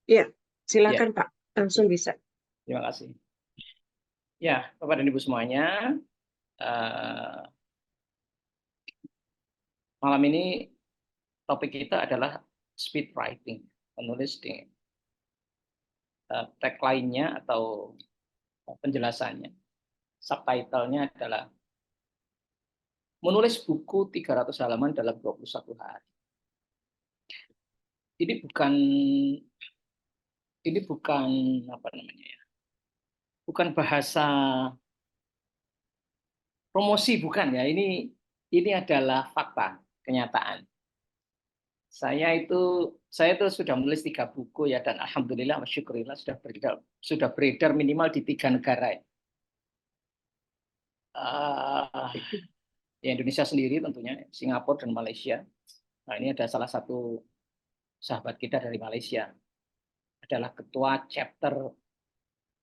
Ya, Ya, silakan Pak, langsung bisa. terima kasih. Ya, Bapak dan Ibu semuanya, eh, malam ini topik kita adalah speed writing, menulis di tagline-nya atau penjelasannya. Subtitle-nya adalah menulis buku 300 halaman dalam 21 hari. Ini bukan apa namanya ya? Bukan bahasa promosi, bukan ya. Ini adalah fakta, kenyataan. Saya itu sudah menulis 3 buku ya, dan alhamdulillah syukurillah sudah beredar minimal di 3 negara ya. Di Indonesia sendiri tentunya, Singapura dan Malaysia. Nah, ini ada salah satu sahabat kita dari Malaysia, adalah ketua chapter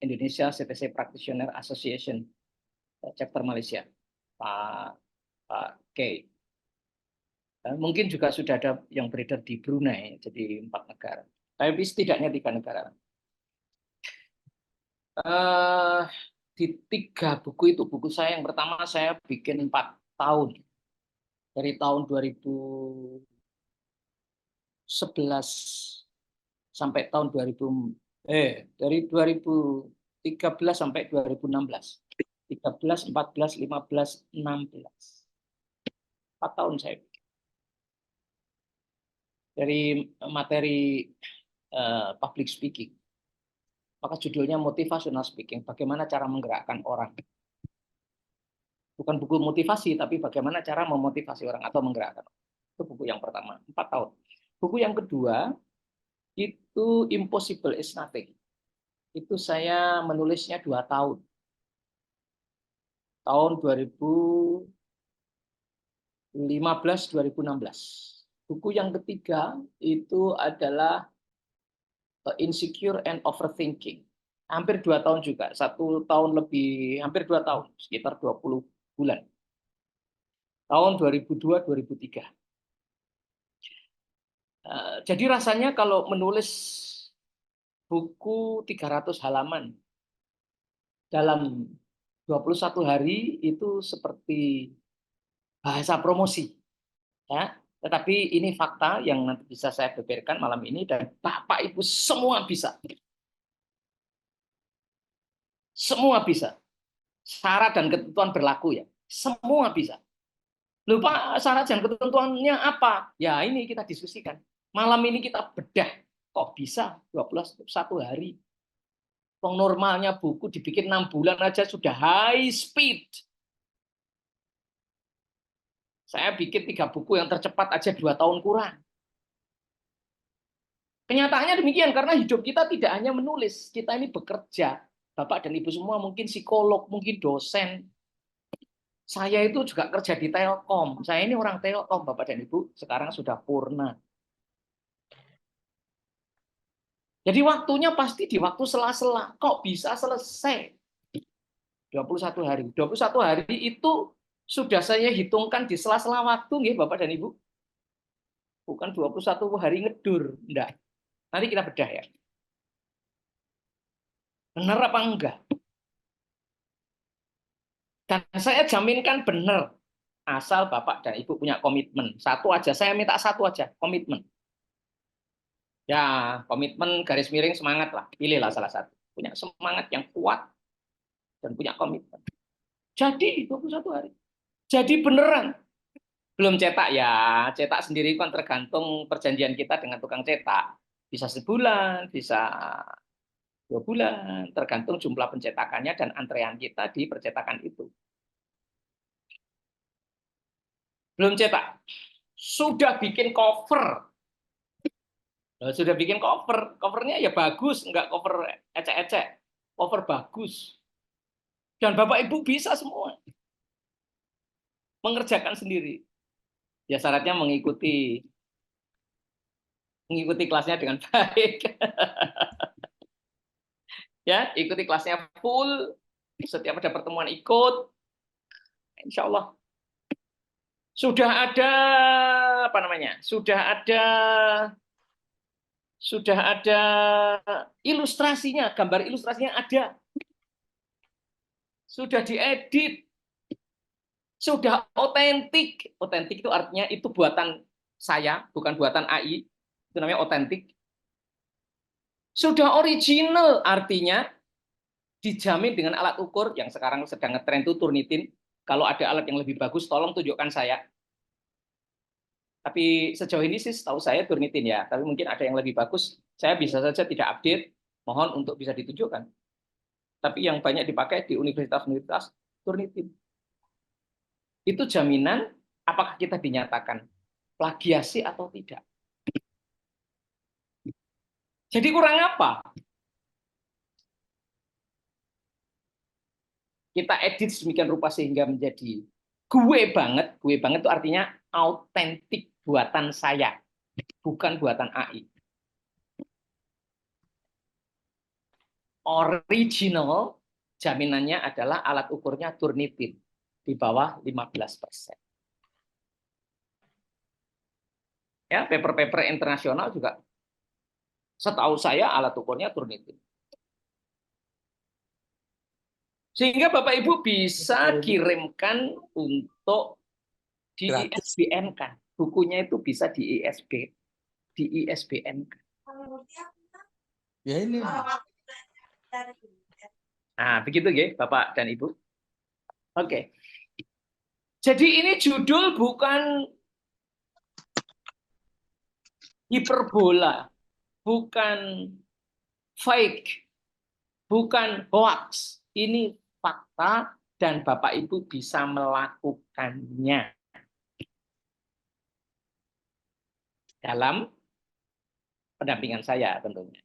Indonesia CTC Practitioner Association, chapter Malaysia, Pak Pak K. Mungkin juga sudah ada yang beredar di Brunei, jadi 4 negara. Tapi setidaknya 3 negara. Eh, di 3 buku itu, buku saya yang pertama saya bikin 4 tahun, dari tahun 2011 sampai tahun 2013 sampai 2016. 13, 14, 15, 16. 4 tahun saya bikin. Dari materi public speaking. Maka judulnya motivational speaking, bagaimana cara menggerakkan orang. Bukan buku motivasi, tapi bagaimana cara memotivasi orang atau menggerakkan orang. Itu buku yang pertama, 4 tahun. Buku yang kedua, itu Impossible is Nothing. Itu saya menulisnya 2 tahun. Tahun 2015-2016. Buku yang ketiga itu adalah Insecure and Overthinking. Hampir 2 tahun juga, 1 tahun lebih, hampir 2 tahun, sekitar 20 bulan. Tahun 2002-2003. Jadi rasanya kalau menulis buku 300 halaman dalam 21 hari itu seperti bahasa promosi. Ya. Tetapi ini fakta yang nanti bisa saya beberkan malam ini, dan Bapak Ibu semua bisa. Semua bisa. Syarat dan ketentuan berlaku ya. Semua bisa. Lupa syarat dan ketentuannya apa? Ya ini kita diskusikan. Malam ini kita bedah. Kok bisa 21 hari? Normalnya buku dibikin 6 bulan aja sudah high speed. Saya bikin 3 buku yang tercepat aja 2 tahun kurang. Kenyataannya demikian, karena hidup kita tidak hanya menulis, kita ini bekerja. Bapak dan Ibu semua mungkin psikolog, mungkin dosen. Saya itu juga kerja di Telkom. Saya ini orang Telkom, Bapak dan Ibu, sekarang sudah purna. Jadi waktunya pasti di waktu sela-sela. Kok bisa selesai? 21 hari. 21 hari itu sudah saya hitungkan di sela-sela waktu, nggih, Bapak dan Ibu. Bukan 21 hari ngedur. Enggak. Nanti kita bedah ya. Benar apa enggak? Dan saya jaminkan benar. Asal Bapak dan Ibu punya komitmen. Satu aja, saya minta satu aja, komitmen. Ya, komitmen garis miring semangat lah. Pilihlah salah satu. Punya semangat yang kuat dan punya komitmen. Jadi 21 hari. Jadi beneran. Belum cetak ya. Cetak sendiri kan tergantung perjanjian kita dengan tukang cetak. Bisa sebulan, bisa 2 bulan, tergantung jumlah pencetakannya dan antrean kita di percetakan itu. Belum cetak. Sudah bikin cover. Sudah bikin cover. Covernya ya bagus, enggak cover ecek-ecek. Cover bagus. Dan Bapak Ibu bisa semua mengerjakan sendiri. Ya syaratnya mengikuti kelasnya dengan baik. Ya, ikuti kelasnya full. Setiap ada pertemuan ikut. Insya Allah. Sudah ada apa namanya? Sudah ada Sudah ada ilustrasinya, gambar ilustrasinya ada. Sudah diedit, sudah otentik. Otentik itu artinya itu buatan saya, bukan buatan AI. Itu namanya otentik. Sudah original, artinya dijamin dengan alat ukur yang sekarang sedang ngetren itu Turnitin. Kalau ada alat yang lebih bagus, tolong tunjukkan saya. Tapi sejauh ini sih setahu saya Turnitin ya. Tapi mungkin ada yang lebih bagus. Saya bisa saja tidak update. Mohon untuk bisa ditunjukkan. Tapi yang banyak dipakai di universitas-universitas Turnitin. Itu jaminan apakah kita dinyatakan plagiasi atau tidak. Jadi kurang apa? Kita edit sedemikian rupa sehingga menjadi gue banget. Gue banget itu artinya autentik buatan saya, bukan buatan AI. Original, jaminannya adalah alat ukurnya Turnitin di bawah 15%. Ya, paper-paper internasional juga setahu saya alat ukurnya Turnitin. Sehingga Bapak Ibu bisa kirimkan untuk di ISBN-kan. Bukunya itu bisa di ISBN-kan. Ya ini. Nah, begitu ya, Bapak dan Ibu. Oke. Jadi ini judul bukan hiperbola, bukan fake, bukan hoax. Ini fakta dan Bapak Ibu bisa melakukannya dalam pendampingan saya tentunya.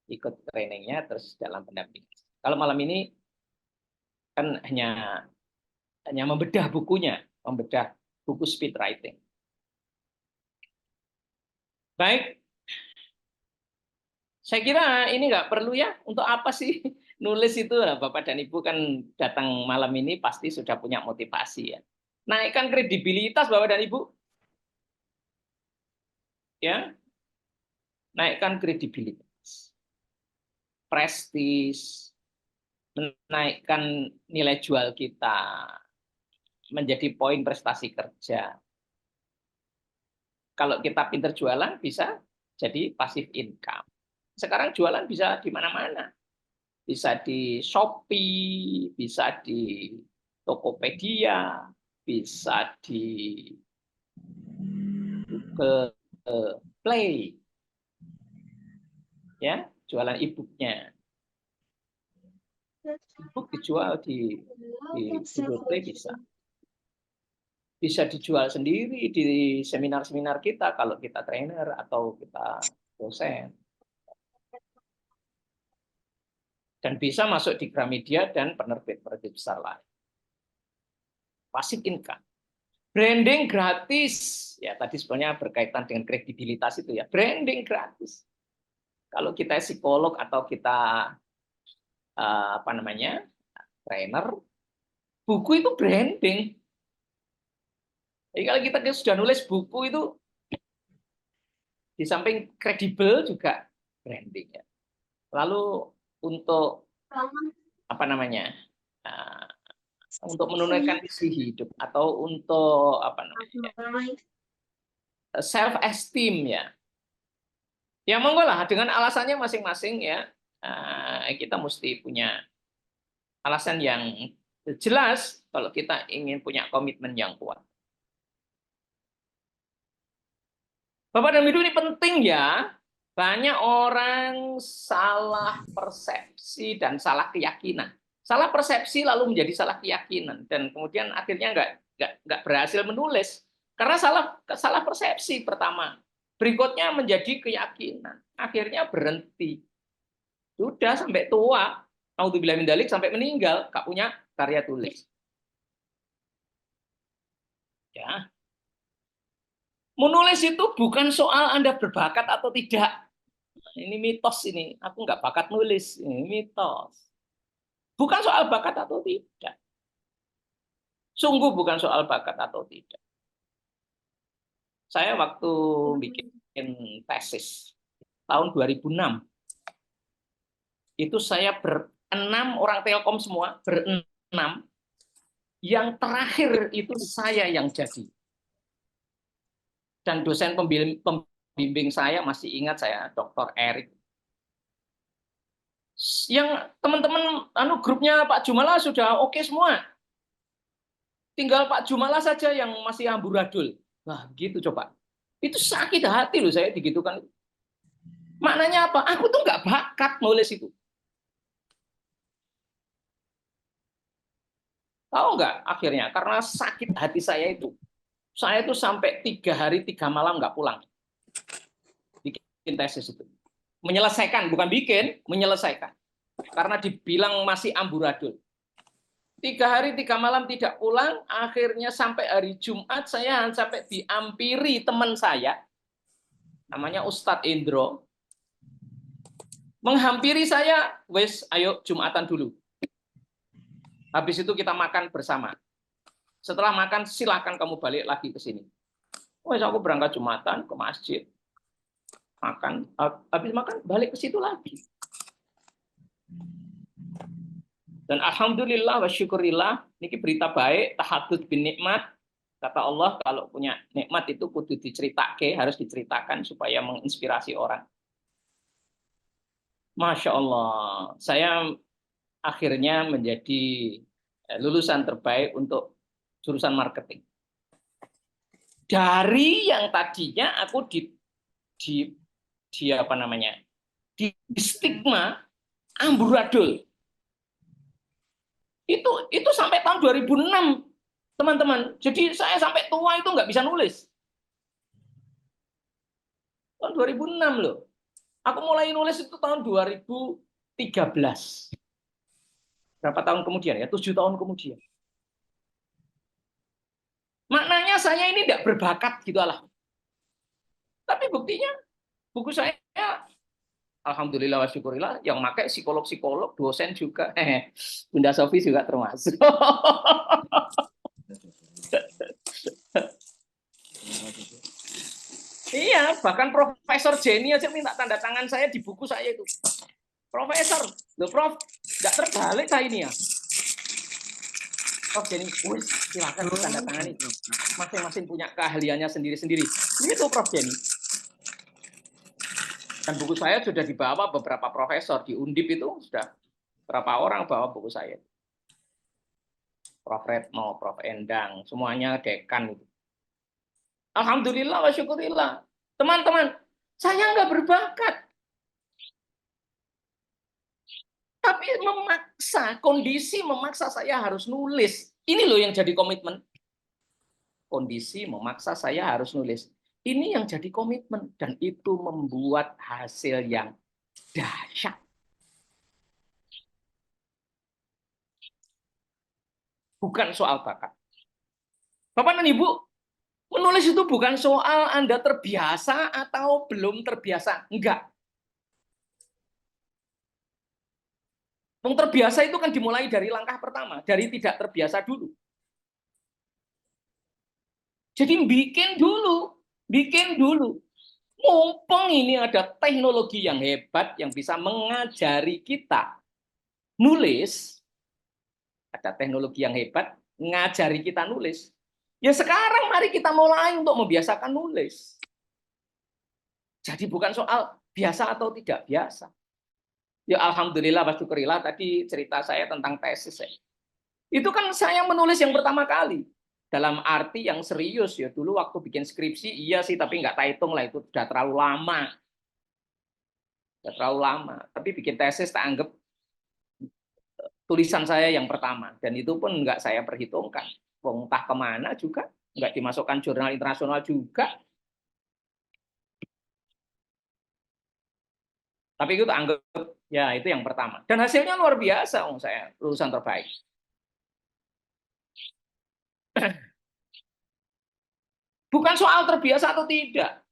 Ikut trainingnya terus dalam pendampingan. Kalau malam ini kan hanya membedah bukunya, membedah buku speed writing. Baik, saya kira ini nggak perlu ya. Untuk apa sih nulis itu? Nah, Bapak dan Ibu kan datang malam ini pasti sudah punya motivasi ya. Naikkan kredibilitas Bapak dan Ibu. Ya, naikkan kredibilitas. Prestis, menaikkan nilai jual kita, menjadi poin prestasi kerja. Kalau kita pintar jualan bisa jadi passive income. Sekarang jualan bisa di mana-mana. Bisa di Shopee, bisa di Tokopedia, bisa di Google Play. Ya, jualan e-booknya. E-book dijual di Google Play bisa. Bisa dijual sendiri di seminar-seminar kita kalau kita trainer atau kita dosen. Dan bisa masuk di Gramedia dan penerbit-penerbit besar lain. Passive income. Branding gratis. Ya, tadi sebenarnya berkaitan dengan kredibilitas itu ya. Branding gratis. Kalau kita psikolog atau kita apa namanya? Trainer, buku itu branding. Jadi kalau kita sudah nulis buku itu di samping kredibel juga branding ya. Lalu untuk apa namanya? Untuk menunaikan misi hidup atau untuk apa namanya? Self esteem ya. Ya monggo lah dengan alasannya masing-masing ya. Kita mesti punya alasan yang jelas kalau kita ingin punya komitmen yang kuat. Bapak dan Ibu ini penting ya. Banyak orang salah persepsi dan salah keyakinan. Salah persepsi lalu menjadi salah keyakinan dan kemudian akhirnya nggak berhasil menulis karena salah persepsi pertama. Berikutnya menjadi keyakinan. Akhirnya berhenti. Sudah sampai tua, naudzubillah min dzalik sampai meninggal, nggak punya karya tulis. Ya. Menulis itu bukan soal Anda berbakat atau tidak. Ini mitos ini. Aku nggak bakat nulis. Ini mitos. Bukan soal bakat atau tidak. Sungguh bukan soal bakat atau tidak. Saya waktu bikin tesis tahun 2006. Itu saya berenam orang Telkom semua, berenam. Yang terakhir itu saya yang jadi. Dan dosen pembimbing saya masih ingat saya, Dr. Erik. Yang teman-teman grupnya Pak Jumala sudah oke semua. Tinggal Pak Jumala saja yang masih amburadul. Nah, gitu coba. Itu sakit hati loh saya digitukan. Maknanya apa? Aku tuh nggak bakat nulis itu. Tahu nggak akhirnya? Karena sakit hati saya tuh sampai 3 hari 3 malam nggak pulang. Bikin tesis itu. Menyelesaikan, bukan bikin, menyelesaikan. Karena dibilang masih amburadul. 3 hari 3 malam tidak pulang, akhirnya sampai hari Jumat saya sampai diampiri teman saya, namanya Ustadz Indro, menghampiri saya, wes ayo Jumatan dulu. Habis itu kita makan bersama. Setelah makan silakan kamu balik lagi ke sini. Wes aku berangkat Jumatan ke masjid, makan, habis makan balik ke situ lagi. Dan alhamdulillah wa syukurillah, ini berita baik, tahadud bin nikmat. Kata Allah, kalau punya nikmat itu kudu diceritake, harus diceritakan supaya menginspirasi orang. Masya Allah, saya akhirnya menjadi lulusan terbaik untuk jurusan marketing. Dari yang tadinya aku di stigma amburadul. Itu sampai tahun 2006, teman-teman. Jadi saya sampai tua itu nggak bisa nulis. Tahun 2006 loh. Aku mulai nulis itu tahun 2013. Berapa tahun kemudian ya? 7 tahun kemudian. Maknanya saya ini tidak berbakat gitu lah. Tapi buktinya buku saya alhamdulillah wa syukurillah yang pakai psikolog-psikolog, dosen juga. Bunda Sofi juga termasuk. Iya, bahkan Profesor Jenny aja minta tanda tangan saya di buku saya itu. Profesor, loh Prof, nggak terbalik saya ini ya. Prof Jenny, silakan tanda tangan itu. Masing-masing punya keahliannya sendiri-sendiri. Itu Prof Jenny. Dan buku saya sudah dibawa beberapa profesor di Undip itu sudah berapa orang bawa buku saya. Prof Retno, Prof Endang, semuanya dekan itu. Alhamdulillah wa syukurillah. Teman-teman, saya nggak berbakat. Tapi kondisi memaksa saya harus nulis. Ini loh yang jadi komitmen. Kondisi memaksa saya harus nulis. Ini yang jadi komitmen. Dan itu membuat hasil yang dahsyat. Bukan soal bakat. Bapak dan Ibu, menulis itu bukan soal Anda terbiasa atau belum terbiasa. Enggak. Yang terbiasa itu kan dimulai dari langkah pertama. Dari tidak terbiasa dulu. Jadi bikin dulu. Mumpung ini ada teknologi yang hebat yang bisa mengajari kita nulis. Ada teknologi yang hebat ngajari kita nulis. Ya sekarang mari kita mulai untuk membiasakan nulis. Jadi bukan soal biasa atau tidak biasa. Ya alhamdulillah wa syukurillah tadi cerita saya tentang tesis ya. Itu kan saya menulis yang pertama kali. Dalam arti yang serius ya. Dulu waktu bikin skripsi iya sih tapi nggak hitung lah itu sudah terlalu lama. Sudah terlalu lama. Tapi bikin tesis tak anggap tulisan saya yang pertama dan itu pun nggak saya perhitungkan. Entah kemana juga nggak dimasukkan jurnal internasional juga. Tapi itu tak anggap ya itu yang pertama. Dan hasilnya luar biasa, saya lulusan terbaik. Bukan soal terbiasa atau tidak.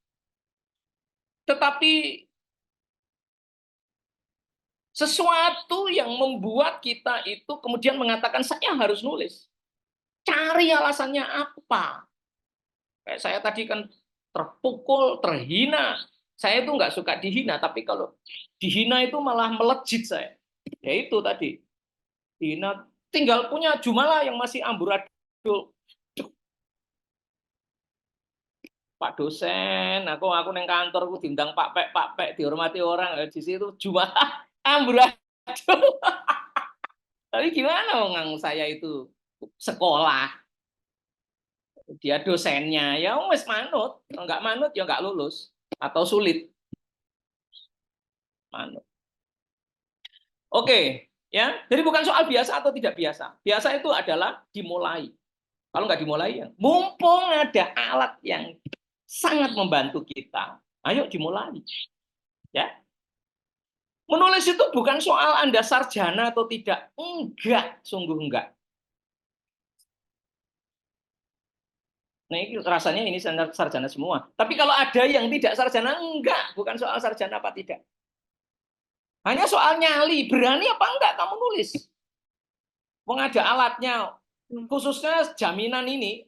Tetapi sesuatu yang membuat kita itu kemudian mengatakan saya harus nulis. Cari alasannya apa. Kayak saya tadi kan terpukul, terhina. Saya itu nggak suka dihina, tapi kalau dihina itu malah melejit saya. Ya itu tadi. Dihina tinggal punya Jumalah yang masih amburadul. Pak dosen, aku neng kantor aku diundang Pak Pek dihormati orang di situ Jumalah amburadul. Tapi gimana wong saya itu sekolah, dia dosennya, ya wes manut, nggak manut ya nggak lulus atau sulit manut. Oke, ya. Jadi bukan soal biasa atau tidak biasa. Biasa itu adalah dimulai. Kalau nggak dimulai, ya mumpung ada alat yang sangat membantu kita, ayo dimulai. Ya. Menulis itu bukan soal Anda sarjana atau tidak. Enggak, sungguh enggak. Nah, ini rasanya ini sarjana semua. Tapi kalau ada yang tidak sarjana, enggak. Bukan soal sarjana apa tidak. Hanya soal nyali. Berani apa enggak kamu nulis? Wong ada alatnya. Khususnya jaminan ini,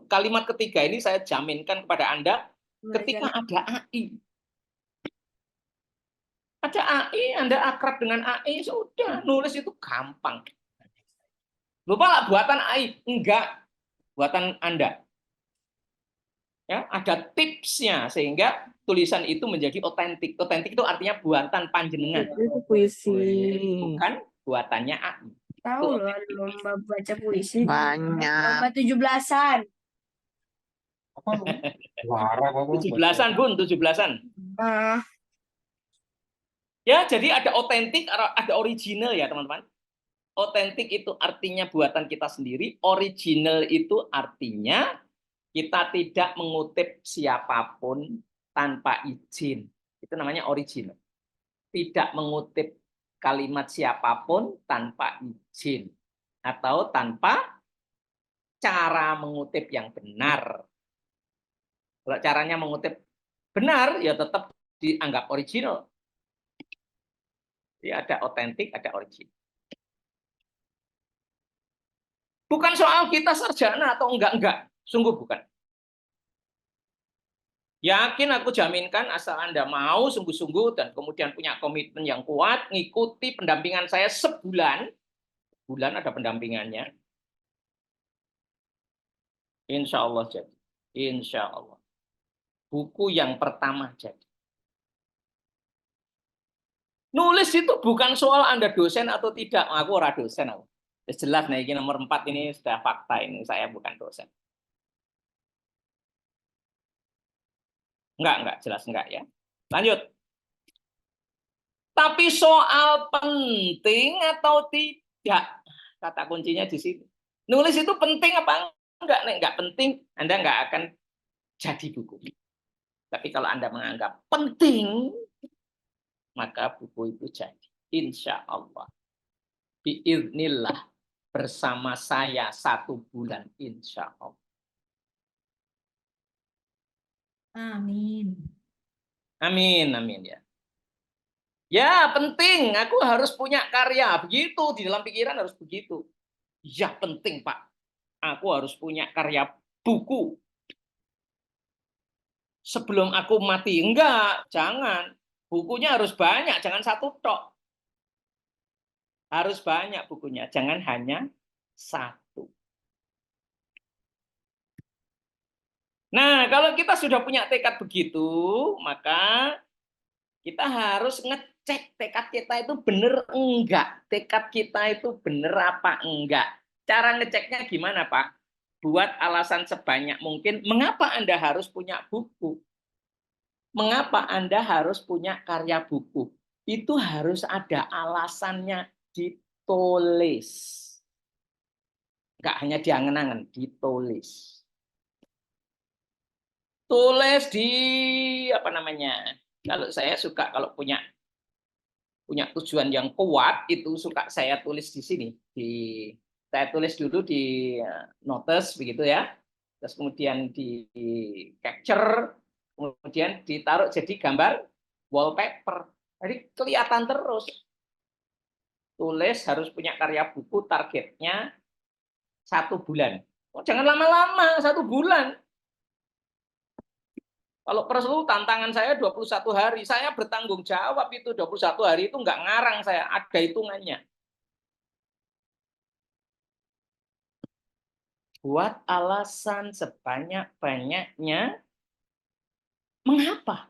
kalimat ketiga ini saya jaminkan kepada Anda ketika ada AI. Ada AI, Anda akrab dengan AI, sudah. Nulis itu gampang. Lupa lah buatan AI. Enggak. Buatan Anda. Ya, ada tipsnya sehingga tulisan itu menjadi otentik. Otentik itu artinya buatan panjenengan. Itu puisi. Bukan buatannya AI. Tahu loh ada lomba baca puisi. Banyak. Lomba 17-an. Apa lu? Warah apa? 17-an, Bun, 17-an. Ah, Ya, jadi ada otentik, ada original ya, teman-teman. Otentik itu artinya buatan kita sendiri, original itu artinya kita tidak mengutip siapapun tanpa izin. Itu namanya original. Tidak mengutip kalimat siapapun tanpa izin atau tanpa cara mengutip yang benar. Kalau caranya mengutip benar, ya tetap dianggap original. Jadi ada otentik, ada original. Bukan soal kita sarjana atau enggak. Sungguh bukan. Yakin aku jaminkan asal Anda mau sungguh-sungguh dan kemudian punya komitmen yang kuat, ngikuti pendampingan saya sebulan. Bulan ada pendampingannya. Insya Allah jadi. Insya Allah. Buku yang pertama jadi. Nulis itu bukan soal Anda dosen atau tidak. Aku ora dosen. Aku. Jelas, nah ini nomor 4 ini sudah fakta ini. Saya bukan dosen. Enggak, jelas enggak ya. Lanjut. Tapi soal penting atau tidak, kata kuncinya di sini. Nulis itu penting apa enggak? Nek enggak penting, Anda enggak akan jadi buku. Tapi kalau Anda menganggap penting, maka buku itu jadi. Insya Allah. Biiznillah. Bersama saya 1 bulan. Insya Allah. amin. Amin ya. Ya penting, aku harus punya karya. Begitu, di dalam pikiran harus begitu. Ya penting Pak, aku harus punya karya buku. Sebelum aku mati. Enggak, jangan. Bukunya harus banyak, jangan 1 tok. Harus banyak bukunya, jangan hanya 1. Nah, kalau kita sudah punya tekad begitu, maka kita harus ngecek tekad kita itu benar enggak. Tekad kita itu benar apa enggak. Cara ngeceknya gimana, Pak? Buat alasan sebanyak mungkin, mengapa Anda harus punya buku? Mengapa Anda harus punya karya buku? Itu harus ada alasannya, ditulis. Enggak hanya diangen-angen, ditulis. Tulis di apa namanya? Kalau saya suka kalau punya tujuan yang kuat itu suka saya tulis di sini. Saya tulis dulu di notes begitu ya. Terus kemudian di capture, kemudian ditaruh jadi gambar wallpaper. Jadi kelihatan terus. Tulis harus punya karya buku, targetnya 1 bulan. Oh, jangan lama-lama, 1 bulan. Kalau perlu tantangan saya 21 hari, saya bertanggung jawab itu 21 hari itu nggak ngarang saya, ada hitungannya. Buat alasan sebanyak-banyaknya, mengapa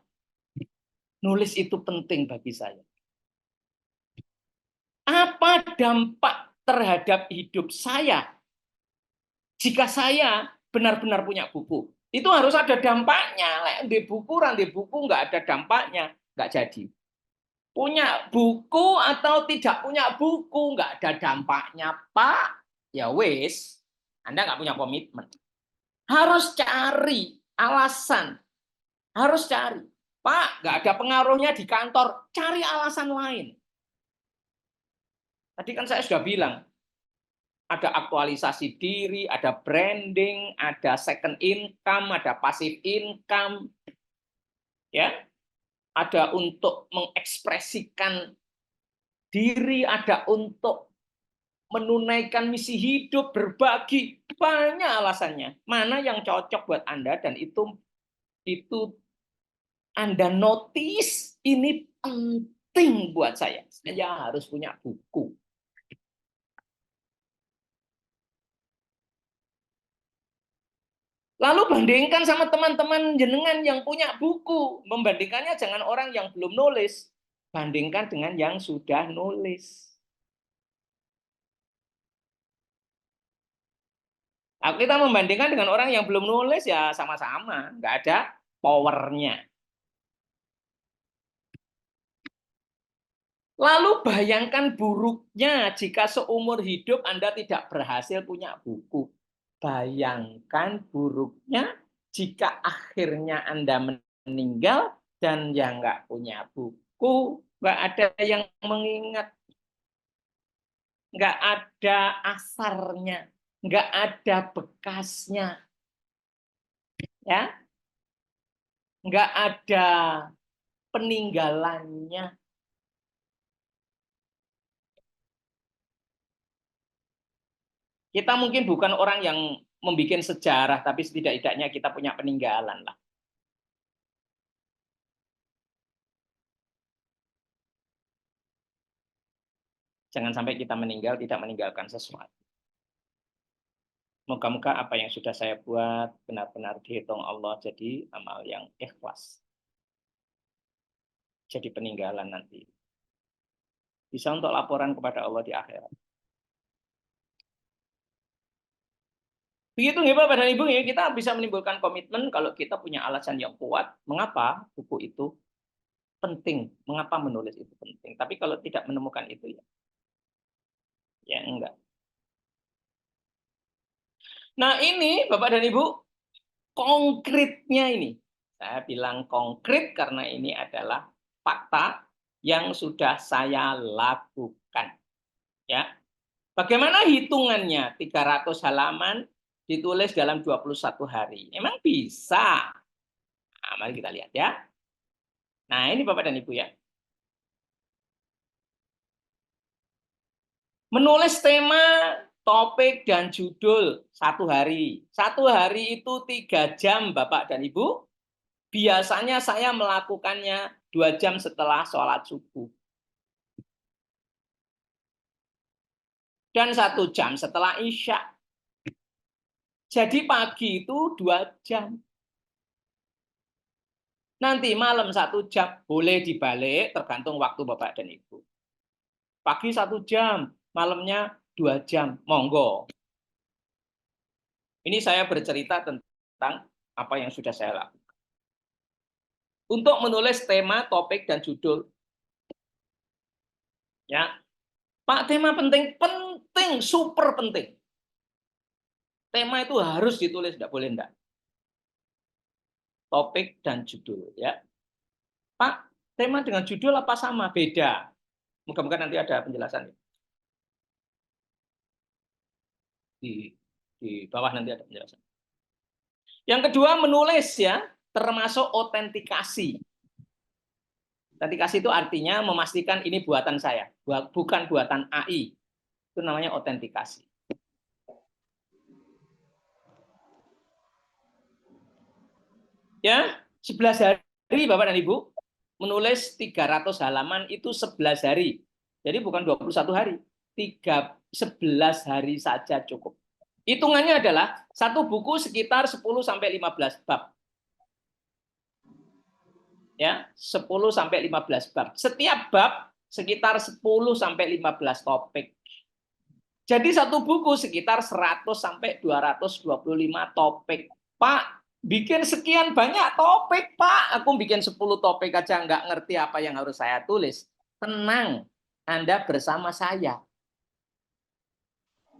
nulis itu penting bagi saya? Apa dampak terhadap hidup saya jika saya benar-benar punya buku? Itu harus ada dampaknya. Di buku nggak ada dampaknya, nggak jadi. Punya buku atau tidak punya buku, nggak ada dampaknya, Pak. Ya wis, Anda nggak punya komitmen. Harus cari alasan. Harus cari. Pak, nggak ada pengaruhnya di kantor. Cari alasan lain. Tadi kan saya sudah bilang, ada aktualisasi diri, ada branding, ada second income, ada passive income, ya, ada untuk mengekspresikan diri, ada untuk menunaikan misi hidup, berbagi, banyak alasannya. Mana yang cocok buat Anda dan itu Anda notice ini penting buat saya. Saya harus punya buku. Lalu bandingkan sama teman-teman jenengan yang punya buku. Membandingkannya jangan orang yang belum nulis. Bandingkan dengan yang sudah nulis. Kita membandingkan dengan orang yang belum nulis ya sama-sama. Nggak ada powernya. Lalu bayangkan buruknya jika seumur hidup Anda tidak berhasil punya buku. Bayangkan buruknya jika akhirnya Anda meninggal dan yang nggak punya buku, nggak ada yang mengingat, nggak ada asarnya, nggak ada bekasnya, ya, nggak ada peninggalannya. Kita mungkin bukan orang yang membuat sejarah, tapi setidak-tidaknya kita punya peninggalan lah. Jangan sampai kita meninggal tidak meninggalkan sesuatu. Moga-moga apa yang sudah saya buat benar-benar dihitung Allah jadi amal yang ikhlas. Jadi peninggalan nanti. Bisa untuk laporan kepada Allah di akhirat. Begitu nggih Bapak dan Ibu, ya, kita bisa menimbulkan komitmen kalau kita punya alasan yang kuat. Mengapa buku itu penting? Mengapa menulis itu penting? Tapi kalau tidak menemukan itu ya enggak. Nah ini Bapak dan Ibu, konkretnya ini. Saya bilang konkret karena ini adalah fakta yang sudah saya lakukan. Ya. Bagaimana hitungannya? 300 halaman ditulis dalam 21 hari. Emang bisa? Nah, mari kita lihat ya. Nah, ini Bapak dan Ibu ya. Menulis tema, topik, dan judul 1 hari. 1 hari itu 3 jam Bapak dan Ibu. Biasanya saya melakukannya 2 jam setelah sholat subuh. Dan 1 jam setelah Isya. Jadi pagi itu 2 jam. Nanti malam 1 jam. Boleh dibalik tergantung waktu Bapak dan Ibu. Pagi 1 jam, malamnya 2 jam. Monggo. Ini saya bercerita tentang apa yang sudah saya lakukan. Untuk menulis tema, topik, dan judul. Ya, Pak, tema penting, penting, super penting. Tema itu harus ditulis, tidak boleh enggak. Topik dan judul, ya. Pak, tema dengan judul apa sama? Beda. Moga-moga nanti ada penjelasan. Di bawah nanti ada penjelasan. Yang kedua, menulis ya, termasuk autentikasi. Autentikasi itu artinya memastikan ini buatan saya, bukan buatan AI. Itu namanya autentikasi. Ya, 11 hari Bapak dan Ibu. Menulis 300 halaman itu 11 hari. Jadi bukan 21 hari. 11 hari saja cukup. Hitungannya adalah satu buku sekitar 10 sampai 15 bab. Ya, 10 sampai 15 bab. Setiap bab sekitar 10 sampai 15 topik. Jadi satu buku sekitar 100 sampai 225 topik. Pak, bikin sekian banyak topik, Pak. Aku bikin 10 topik aja nggak ngerti apa yang harus saya tulis. Tenang, Anda bersama saya.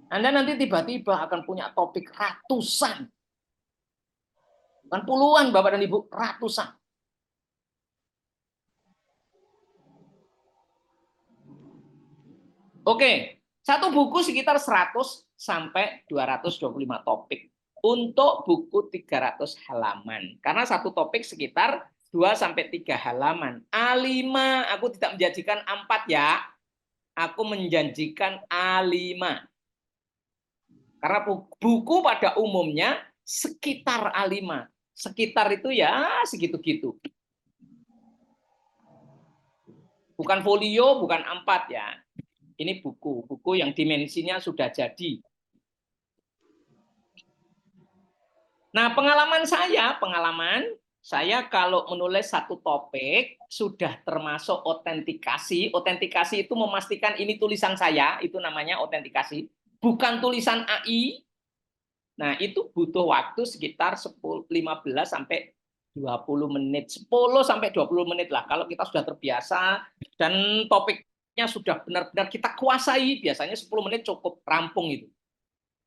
Anda nanti tiba-tiba akan punya topik ratusan. Bukan puluhan, Bapak dan Ibu, ratusan. Oke, satu buku sekitar 100 sampai 225 topik. Untuk buku 300 halaman. Karena satu topik sekitar 2 sampai 3 halaman. A5, aku tidak menjanjikan A4 ya. Aku menjanjikan A5. Karena buku pada umumnya sekitar A5. Sekitar itu ya segitu-gitu. Bukan folio, bukan A4 ya. Ini buku yang dimensinya sudah jadi. Nah, pengalaman saya kalau menulis satu topik sudah termasuk otentikasi. Otentikasi itu memastikan ini tulisan saya, itu namanya otentikasi. Bukan tulisan AI. Nah, itu butuh waktu sekitar 15 sampai 20 menit. 10 sampai 20 menit lah. Kalau kita sudah terbiasa dan topiknya sudah benar-benar kita kuasai, biasanya 10 menit cukup rampung itu.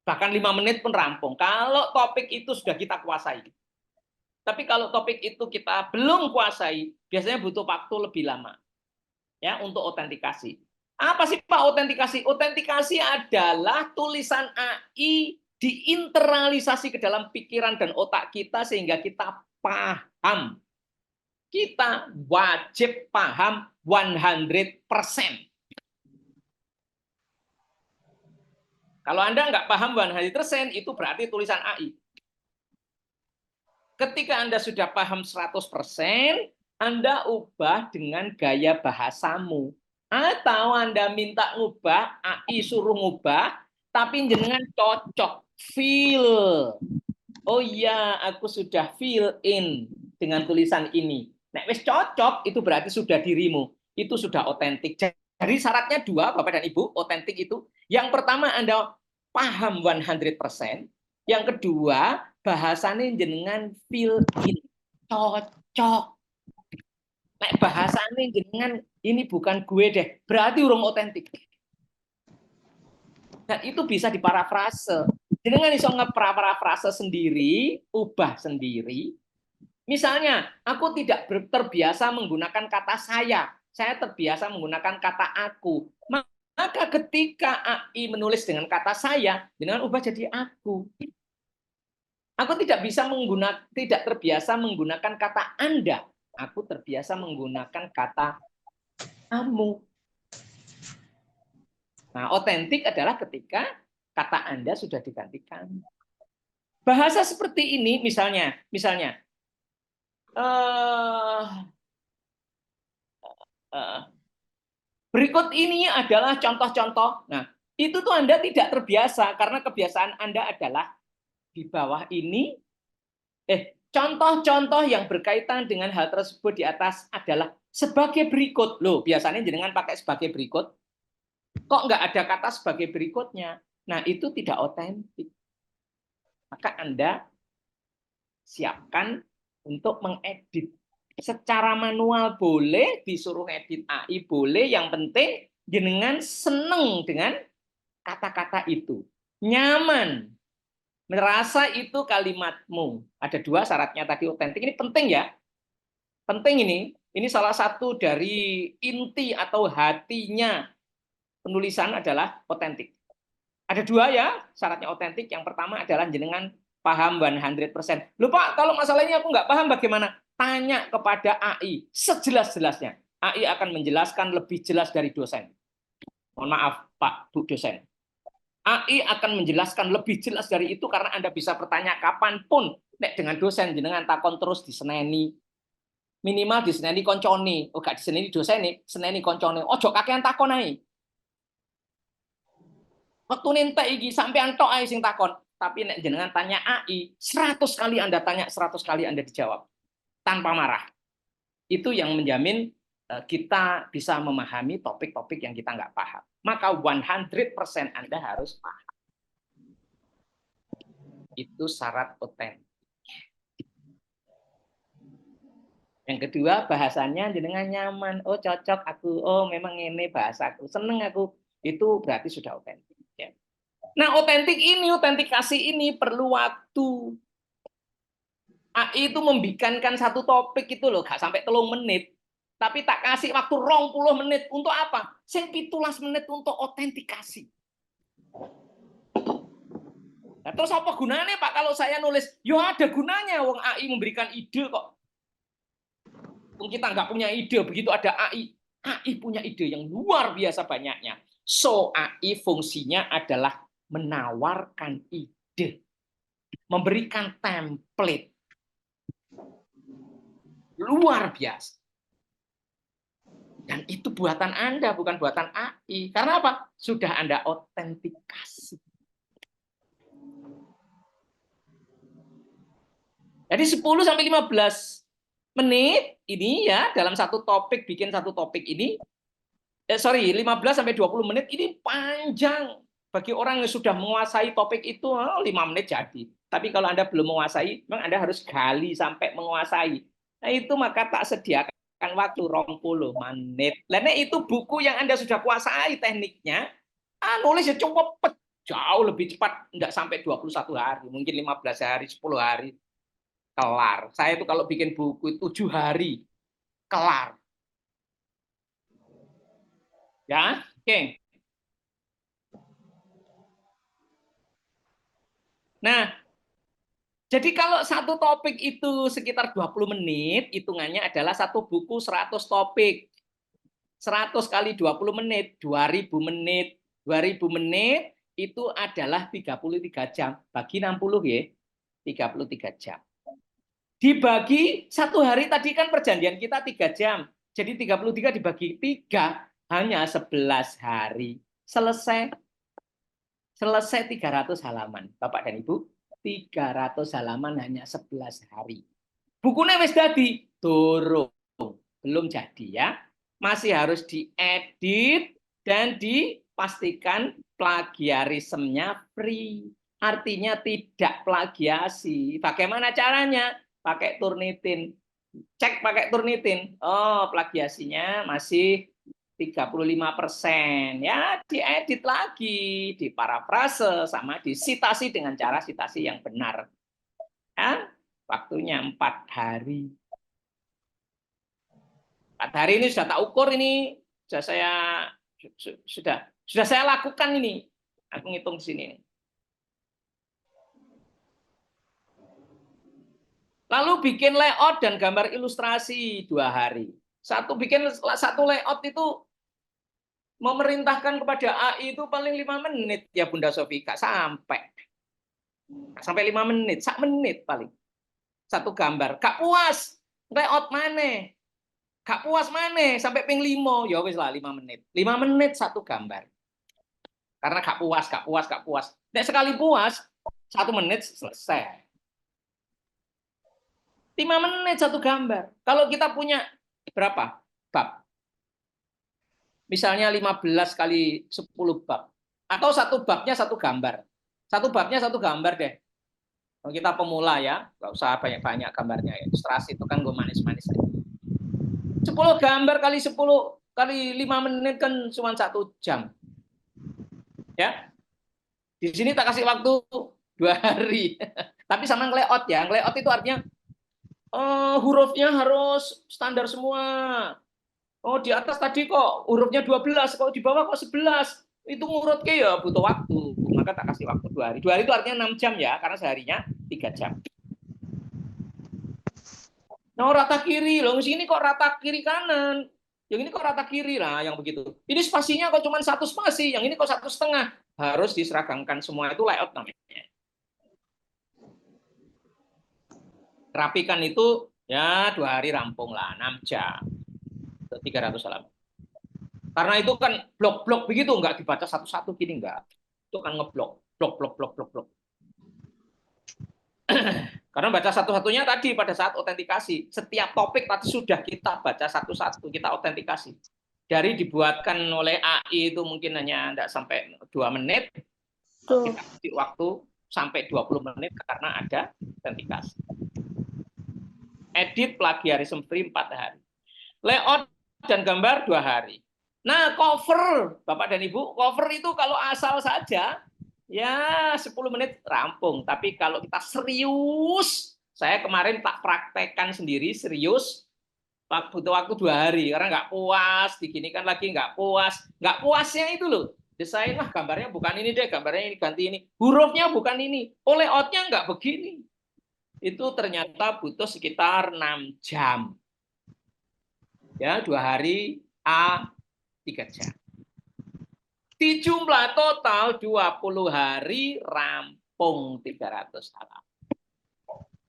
Bahkan 5 menit pun rampung. Kalau topik itu sudah kita kuasai. Tapi kalau topik itu kita belum kuasai, biasanya butuh waktu lebih lama. Ya, untuk otentikasi. Apa sih Pak otentikasi? Otentikasi adalah tulisan AI diinternalisasi ke dalam pikiran dan otak kita sehingga kita paham. Kita wajib paham 100%. Kalau Anda nggak paham 100%, itu berarti tulisan AI. Ketika Anda sudah paham 100%, Anda ubah dengan gaya bahasamu. Atau Anda minta ngubah, AI suruh ngubah, tapi jenengan cocok, feel. Oh iya, aku sudah feel in dengan tulisan ini. Nek wis cocok, itu berarti sudah dirimu. Itu sudah otentik. Jadi syaratnya dua, Bapak dan Ibu, otentik itu. Yang pertama Anda paham 100%. Yang kedua, bahasanya jenengan feel in. Cocok. Nek bahasanya jenengan ini bukan gue deh, berarti urung otentik. Dan itu bisa diparafrase. Jenengan iso ngeparafrase sendiri, ubah sendiri. Misalnya, aku tidak terbiasa menggunakan kata saya terbiasa menggunakan kata aku. Maka ketika AI menulis dengan kata saya, dengan ubah jadi aku. Aku tidak terbiasa menggunakan kata Anda. Aku terbiasa menggunakan kata kamu. Nah, otentik adalah ketika kata Anda sudah digantikan. Bahasa seperti ini, misalnya, berikut ini adalah contoh-contoh. Nah, itu tuh Anda tidak terbiasa karena kebiasaan Anda adalah di bawah ini. Contoh-contoh yang berkaitan dengan hal tersebut di atas adalah sebagai berikut. Loh, biasanya jenengan pakai sebagai berikut. Kok nggak ada kata sebagai berikutnya? Nah, itu tidak otentik. Maka Anda siapkan untuk mengedit. Secara manual boleh, disuruh edit AI boleh, yang penting jenengan seneng dengan kata-kata itu. Nyaman. Merasa itu kalimatmu. Ada dua syaratnya tadi otentik. Ini penting ya. Penting ini. Ini salah satu dari inti atau hatinya penulisan adalah otentik. Ada dua ya syaratnya otentik. Yang pertama adalah jenengan paham 100%. Loh Pak, kalau masalahnya aku nggak paham bagaimana? Tanya kepada AI sejelas-jelasnya. AI akan menjelaskan lebih jelas dari dosen. Mohon maaf Pak, Bu dosen. AI akan menjelaskan lebih jelas dari itu karena Anda bisa bertanya kapanpun. nek dengan dosen jenengan takon terus diseneni. Minimal diseneni koncone. Oh gak diseneni dosen nih, seneni koncone. Ojo kakean takon ae. Waktu nentek iki sampean tok ae sing takon. Tapi nek jenengan tanya AI, 100 kali Anda tanya, 100 kali Anda dijawab tanpa marah. Itu yang menjamin kita bisa memahami topik-topik yang kita nggak paham. Maka 100% Anda harus paham. Itu syarat otentik. Yang kedua, bahasanya jenengan nyaman. Oh, cocok aku. Oh, memang ini bahasaku. Seneng aku. Itu berarti sudah otentik. Ya. Nah, otentikasi ini perlu waktu. AI itu membikankan satu topik itu loh, gak sampai 3 menit. Tapi tak kasih waktu 20 menit. Untuk apa? Sing 17 menit untuk otentikasi. Nah, terus apa gunanya Pak kalau saya nulis? Ya ada gunanya, wong AI memberikan ide kok. Kita nggak punya ide, begitu ada AI punya ide yang luar biasa banyaknya. So, AI fungsinya adalah menawarkan ide, memberikan template. Luar biasa. Dan itu buatan Anda, bukan buatan AI. Karena apa? Sudah Anda otentikasi. Jadi 10 sampai 15 menit ini ya dalam satu topik, bikin satu topik ini 15 sampai 20 menit ini panjang bagi orang yang sudah menguasai topik itu 5 menit jadi. Tapi kalau Anda belum menguasai, memang Anda harus gali sampai menguasai. Nah, itu maka tak sediakan waktu 20 menit. Karena itu buku yang Anda sudah kuasai tekniknya, nulis ya cukup jauh lebih cepat, enggak sampai 21 hari, mungkin 15 hari, 10 hari. Kelar. Saya itu kalau bikin buku 7 hari kelar. Ya, oke. Nah, jadi kalau satu topik itu sekitar 20 menit, hitungannya adalah satu buku 100 topik. 100 kali 20 menit, 2000 menit. 2000 menit itu adalah 33 jam. Bagi 60 ya, 33 jam. Dibagi 1 hari, tadi kan perjanjian kita 3 jam. Jadi 33 dibagi 3, hanya 11 hari. Selesai 300 halaman. Bapak dan Ibu, 300 halaman hanya 11 hari. Bukunya wis dadi, durung. Belum jadi ya. Masih harus diedit dan dipastikan plagiarismenya free. Artinya tidak plagiasi. Bagaimana caranya? Pakai Turnitin. Cek pakai Turnitin. Oh, plagiasinya masih 35%. Ya, diedit lagi, diparafrase, sama disitasi dengan cara sitasi yang benar. Ya, waktunya 4 hari. 4 hari ini sudah tak ukur ini. Sudah saya lakukan ini. Aku ngitung di sini. Lalu bikin layout dan gambar ilustrasi 2 hari. Bikin satu layout itu memerintahkan kepada AI itu paling 5 menit ya Bunda Sofi, gak sampai 5 menit, 1 menit paling. Satu gambar, gak puas, layout mana? Gak puas mana? Sampai ping 5, ya wis lah 5 menit. 5 menit satu gambar. Karena gak puas. Nek sekali puas, 1 menit selesai. 5 menit satu gambar. Kalau kita punya berapa bab? Misalnya 15 kali 10 bab. Atau satu babnya satu gambar. Satu babnya satu gambar deh. Kalau kita pemula ya, nggak usah banyak-banyak gambarnya. Ilustrasi itu kan gue manis-manis aja. 10 gambar kali 10 kali 5 menit kan cuma 1 jam. Ya. Di sini tak kasih waktu 2 hari. Tapi sama layout ya. Layout itu artinya hurufnya harus standar semua. Oh, di atas tadi kok hurufnya 12, kok di bawah kok 11. Itu ngurut ke ya butuh waktu. Maka tak kasih waktu 2 hari. 2 hari itu artinya 6 jam ya, karena seharinya 3 jam. Nah, rata kiri. Loh, sini kok rata kiri kanan. Yang ini kok rata kiri lah, yang begitu. Ini spasinya kok cuma 1 spasi, yang ini kok 1,5. Harus diseragamkan semua, itu layout namanya. Rapikan itu ya 2 hari rampung lah, 6 jam. 300 halaman. Karena itu kan blok-blok begitu, nggak dibaca satu-satu gini, nggak. Itu kan ngeblok, blok, blok, blok, blok, blok. Karena baca satu-satunya tadi pada saat autentikasi. Setiap topik tadi sudah kita baca satu-satu, kita autentikasi. Dari dibuatkan oleh AI itu mungkin hanya tidak sampai 2 menit, Tuh. kita kasih waktu sampai 20 menit karena ada autentikasi. Edit plagiarism free 4 hari. Layout dan gambar 2 hari. Nah, cover, Bapak dan Ibu, cover itu kalau asal saja, ya 10 menit rampung. Tapi kalau kita serius, saya kemarin tak praktekkan sendiri, serius, butuh waktu 2 hari, karena nggak puas, diginikan lagi nggak puas. Nggak puasnya itu loh, desain lah gambarnya bukan ini deh, gambarnya ini ganti ini. Hurufnya bukan ini, layoutnya nggak begini. Itu ternyata butuh sekitar 6 jam. Ya, 2 hari A 3 jam. Di jumlah total 20 hari rampung 300 halaman.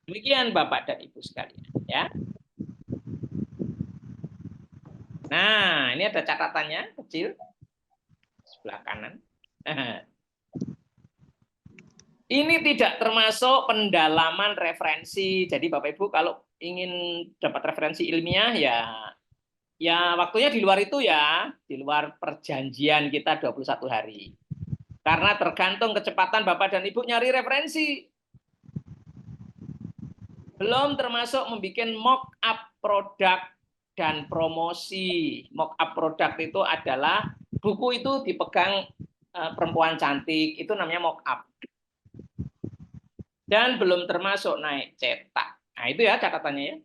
Demikian Bapak dan Ibu sekalian, ya. Nah, ini ada catatannya kecil sebelah kanan. Ini tidak termasuk pendalaman referensi. Jadi Bapak Ibu kalau ingin dapat referensi ilmiah ya waktunya di luar itu ya, di luar perjanjian kita 21 hari. Karena tergantung kecepatan Bapak dan Ibu nyari referensi. Belum termasuk membuat mock-up produk dan promosi. Mock-up produk itu adalah buku itu dipegang perempuan cantik, itu namanya mock-up. Dan belum termasuk naik cetak. Nah itu ya catatannya ya.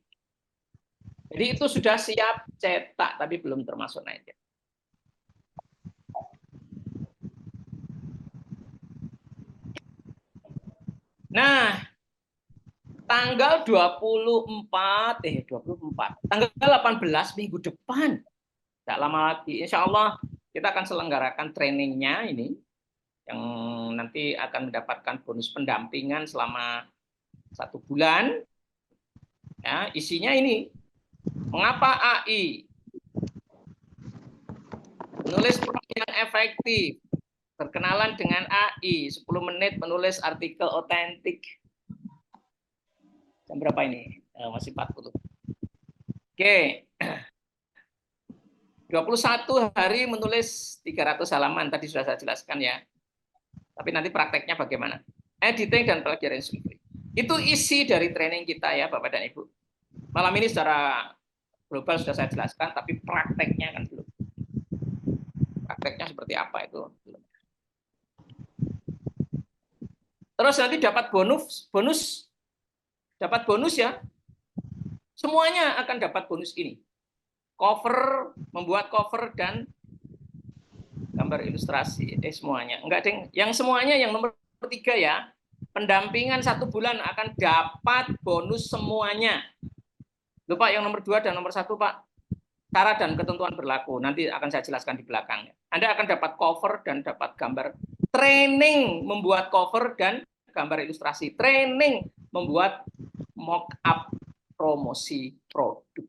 Jadi itu sudah siap cetak, tapi belum termasuk naik cetak. Nah, tanggal 24, tanggal 18 minggu depan, tidak lama lagi, insya Allah kita akan selenggarakan trainingnya ini, yang nanti akan mendapatkan bonus pendampingan selama 1 bulan. Ya, isinya ini, mengapa AI? Menulis prompt yang efektif, berkenalan dengan AI, 10 menit menulis artikel otentik. Jam berapa ini? Masih 40. Oke. 21 hari menulis 300 halaman, tadi sudah saya jelaskan ya. Tapi nanti prakteknya bagaimana? Editing dan plagiarism. Itu isi dari training kita ya Bapak dan Ibu. Malam ini secara global sudah saya jelaskan, tapi prakteknya kan belum. Prakteknya seperti apa itu belum. Terus nanti dapat bonus ya. Semuanya akan dapat bonus ini. Cover, membuat cover dan gambar ilustrasi, semuanya. Enggak, Deng. Yang semuanya yang nomor 3 ya. Pendampingan 1 bulan akan dapat bonus semuanya. Lupa yang nomor 2 dan nomor 1, Pak. Syarat dan ketentuan berlaku. Nanti akan saya jelaskan di belakang. Anda akan dapat cover dan dapat gambar. Training membuat cover dan gambar ilustrasi. Training membuat mock-up promosi produk.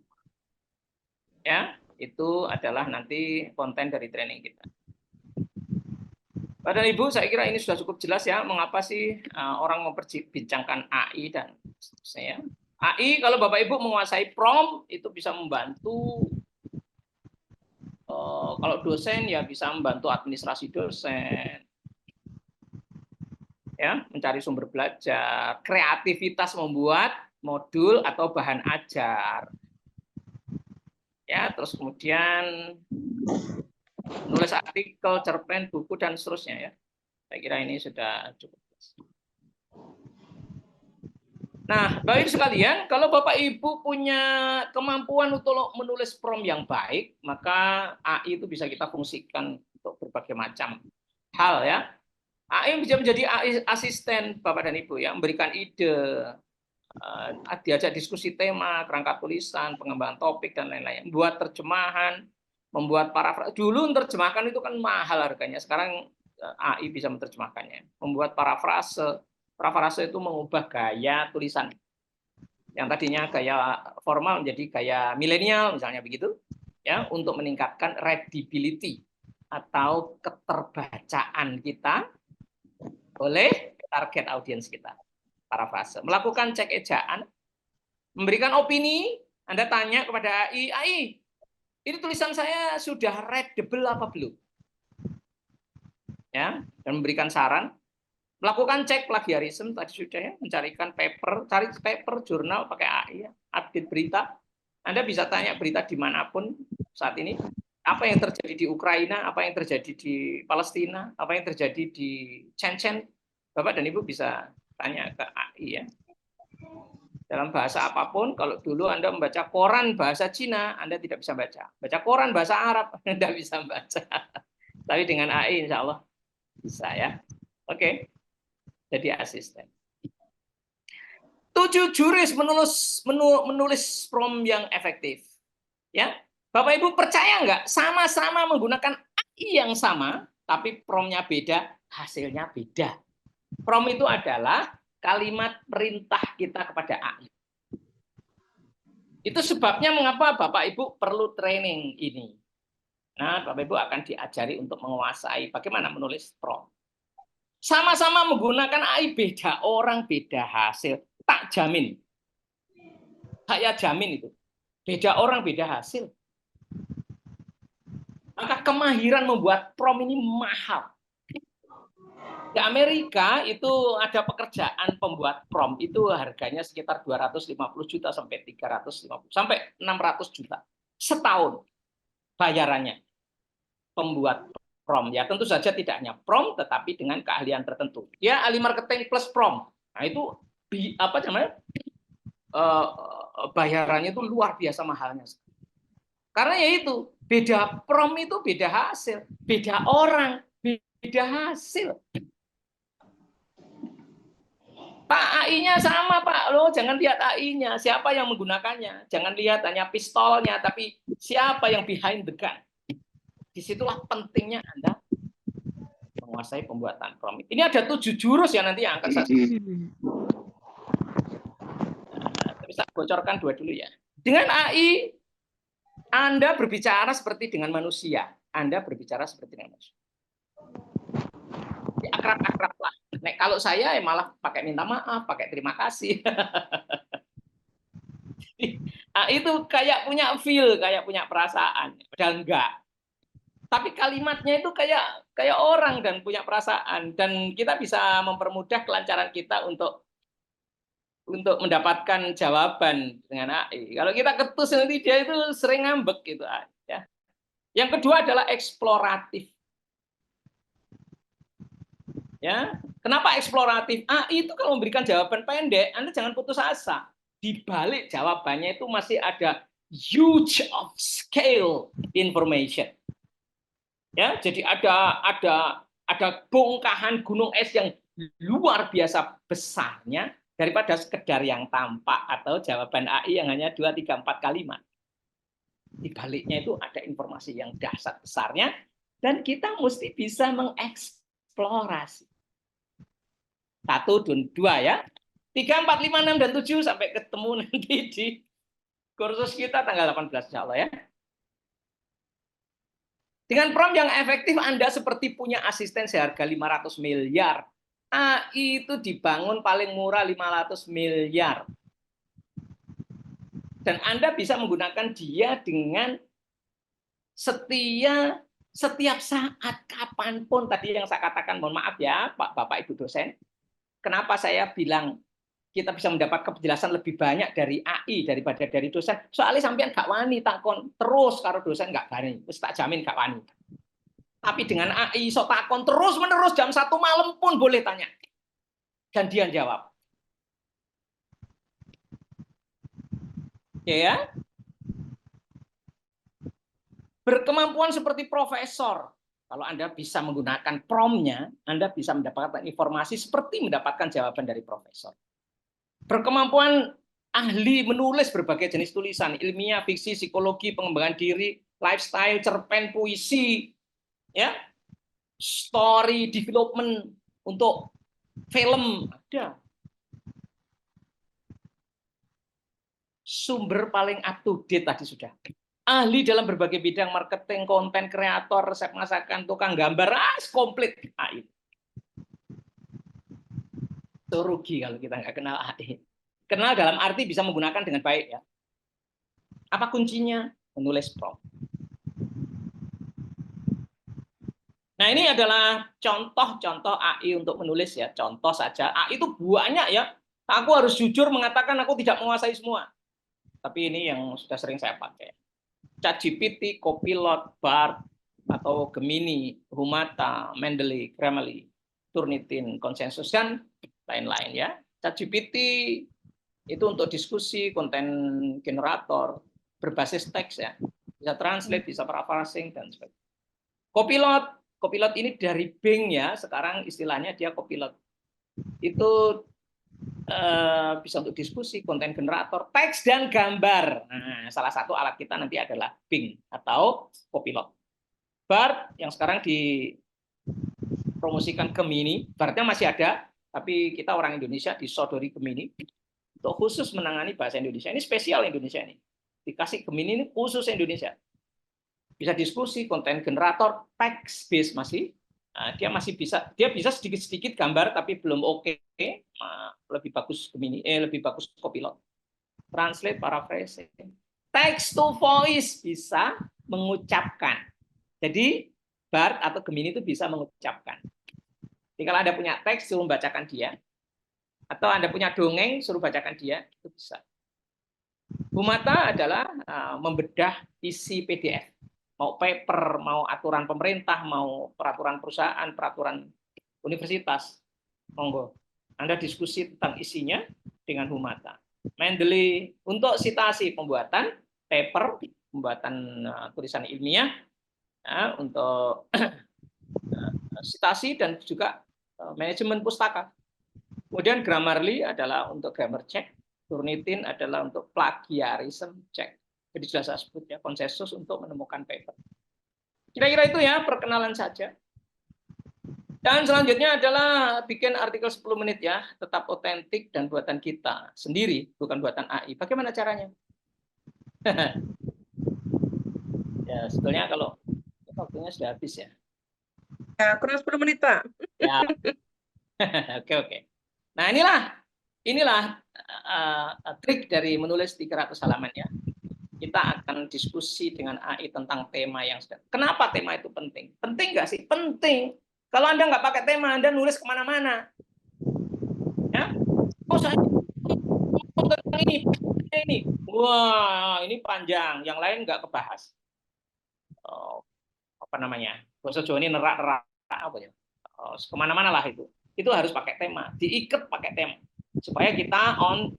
Ya, itu adalah nanti konten dari training kita. Bapak dan Ibu, saya kira ini sudah cukup jelas ya, mengapa sih orang memperbincangkan AI dan seterusnya. AI, kalau Bapak Ibu menguasai prompt, itu bisa membantu, kalau dosen ya bisa membantu administrasi dosen, ya, mencari sumber belajar, kreativitas membuat modul atau bahan ajar. Ya, terus kemudian nulis artikel, cerpen, buku, dan seterusnya ya. Saya kira ini sudah cukup. Nah, Bapak Ibu sekalian, kalau Bapak Ibu punya kemampuan untuk menulis prompt yang baik, maka AI itu bisa kita fungsikan untuk berbagai macam hal ya. AI bisa menjadi asisten Bapak dan Ibu ya, memberikan ide, diajak diskusi tema, kerangka tulisan, pengembangan topik dan lain-lain, membuat terjemahan, membuat parafrase. Dulu menerjemahkan itu kan mahal harganya, sekarang AI bisa menerjemahkannya. Membuat parafrase itu mengubah gaya tulisan. yang tadinya gaya formal menjadi gaya milenial misalnya begitu, ya, untuk meningkatkan readability atau keterbacaan kita oleh target audiens kita. Parafrase, melakukan cek ejaan, memberikan opini. Anda tanya kepada AI, ini tulisan saya sudah readable apa belum? Ya, dan memberikan saran. Melakukan cek plagiarisme tadi sudah ya, mencarikan paper, cari paper jurnal pakai AI, ya. Update berita. Anda bisa tanya berita dimanapun saat ini, apa yang terjadi di Ukraina, apa yang terjadi di Palestina, apa yang terjadi di Shenzhen. Bapak dan Ibu bisa tanya ke AI ya. Dalam bahasa apapun, kalau dulu Anda membaca koran bahasa Cina, Anda tidak bisa baca. Baca koran bahasa Arab, Anda bisa baca. Tapi dengan AI insya Allah bisa ya. Oke. Jadi asisten. 7 juris menulis prompt yang efektif. Ya, Bapak Ibu percaya nggak? Sama-sama menggunakan AI yang sama, tapi promptnya beda, hasilnya beda. Prompt itu adalah kalimat perintah kita kepada AI. Itu sebabnya mengapa Bapak Ibu perlu training ini. Nah, Bapak Ibu akan diajari untuk menguasai bagaimana menulis prompt. Sama-sama menggunakan AI, beda orang, beda hasil. Tak jamin. Saya jamin itu. Beda orang, beda hasil. Maka kemahiran membuat prompt ini mahal. Di Amerika itu ada pekerjaan pembuat prompt itu harganya sekitar 250 juta sampai 350 sampai 600 juta setahun bayarannya. Pembuat prompt ya tentu saja tidak hanya prompt tetapi dengan keahlian tertentu. Dia ahli marketing plus prompt. Nah itu apa namanya? Bayarannya itu luar biasa mahalnya. Karena yaitu beda prompt itu beda hasil, beda orang, beda hasil. Pak, AI-nya sama, Pak. Loh, jangan lihat AI-nya, siapa yang menggunakannya. Jangan lihat hanya pistolnya, tapi siapa yang behind the gun. Disitulah pentingnya Anda menguasai pembuatan prompt. Ini ada 7 jurus ya nanti yang akan saya tapi saya bocorkan 2 dulu ya. Dengan AI, Anda berbicara seperti dengan manusia. Anda berbicara seperti dengan manusia. Akrab-akrab lah. Nek, kalau saya malah pakai minta maaf, pakai terima kasih. Nah, itu kayak punya feel, kayak punya perasaan. Padahal enggak. Tapi kalimatnya itu kayak orang dan punya perasaan. Dan kita bisa mempermudah kelancaran kita untuk mendapatkan jawaban dengan AI. Kalau kita ketus nanti dia itu sering ngambek gitu. Ya. Yang kedua adalah eksploratif. Ya, kenapa eksploratif? AI itu kalau memberikan jawaban pendek, Anda jangan putus asa. Di balik jawabannya itu masih ada huge of scale information. Ya, jadi ada bongkahan gunung es yang luar biasa besarnya daripada sekedar yang tampak atau jawaban AI yang hanya 2, 3, 4 kalimat. Di baliknya itu ada informasi yang dahsyat besarnya dan kita mesti bisa mengeksplorasi. 1, 2 ya. 3, 4, 5, 6, dan 7 sampai ketemu nanti di kursus kita tanggal 18 insya Allah ya. Dengan prompt yang efektif Anda seperti punya asisten seharga 500 miliar. AI itu dibangun paling murah 500 miliar. Dan Anda bisa menggunakan dia dengan setiap saat, kapanpun. Tadi yang saya katakan, mohon maaf ya Pak, Bapak, Ibu dosen. Kenapa saya bilang kita bisa mendapat kejelasan lebih banyak dari AI daripada dari dosen? Soalnya sampean gak wani takon terus karo dosen gak wani, wis tak jamin gak wani. Tapi dengan AI sok takon terus menerus jam 1 malam pun boleh tanya. Dan dia jawab. Oke ya. Berkemampuan seperti profesor. Kalau Anda bisa menggunakan prompt-nya, Anda bisa mendapatkan informasi seperti mendapatkan jawaban dari profesor. Berkemampuan ahli menulis berbagai jenis tulisan, ilmiah, fiksi, psikologi, pengembangan diri, lifestyle, cerpen, puisi, ya, story development untuk film ada. sumber paling up to date tadi sudah. Ahli dalam berbagai bidang marketing, konten kreator, resep masakan, tukang gambar, komplit AI. Itu rugi kalau kita nggak kenal AI. Kenal dalam arti bisa menggunakan dengan baik ya. Apa kuncinya? Menulis prompt. Nah, ini adalah contoh-contoh AI untuk menulis ya. Contoh saja. AI itu banyak ya. Aku harus jujur mengatakan aku tidak menguasai semua. Tapi ini yang sudah sering saya pakai. ChatGPT, Copilot, Bard, atau Gemini, Humata, Mendeley, Grammarly, Turnitin, Konsensus, dan lain-lain ya. ChatGPT itu untuk diskusi, konten generator, berbasis teks ya. Bisa translate, bisa paraphrasing, dan sebagainya. Copilot ini dari Bing ya, sekarang istilahnya dia Copilot. Itu bisa untuk diskusi, konten generator, teks dan gambar. Nah, salah satu alat kita nanti adalah Bing atau Copilot. Bard yang sekarang dipromosikan Gemini, Bardnya masih ada, tapi kita orang Indonesia disodori Gemini untuk khusus menangani bahasa Indonesia. Ini spesial Indonesia ini. Dikasih Gemini ini khusus Indonesia. Bisa diskusi, konten generator, text based masih. Nah, dia bisa sedikit-sedikit gambar tapi belum oke. Lebih bagus Gemini, lebih bagus Copilot. Translate, paraphrasing. Text to voice bisa mengucapkan. Jadi Bard atau Gemini itu bisa mengucapkan. Jadi kalau Anda punya teks suruh membacakan dia, atau Anda punya dongeng suruh bacakan dia, itu bisa. Humata adalah membedah isi PDF. Mau paper, mau aturan pemerintah, mau peraturan perusahaan, peraturan universitas, monggo. Anda diskusi tentang isinya dengan Humata. Mendeley untuk citasi, pembuatan paper, pembuatan tulisan ilmiah, ya, untuk citasi dan juga manajemen pustaka. Kemudian Grammarly adalah untuk grammar check, Turnitin adalah untuk plagiarism check. Jadi sudah saya sebut ya, konsensus untuk menemukan paper. Kira-kira itu ya, perkenalan saja. Dan selanjutnya adalah bikin artikel 10 menit ya, tetap otentik dan buatan kita sendiri, bukan buatan AI. Bagaimana caranya? Ya, sebetulnya kalau waktunya sudah habis ya. Ya, kurang 10 menit, Pak. Ya. Oke. Nah, inilah trik dari menulis 300 halaman ya. Kita akan diskusi dengan AI tentang tema yang sedang. Kenapa tema itu penting? Penting nggak sih? Penting. Kalau Anda nggak pakai tema, Anda nulis kemana-mana. Ya? Oh, saya tentang ini. Wah, ini panjang. Yang lain nggak kebahas. Oh, apa namanya? Bahasa Jawa ini nerak-nerak apa ya? Oh, kemana-mana lah itu. Itu harus pakai tema. Diikat pakai tema. Supaya kita on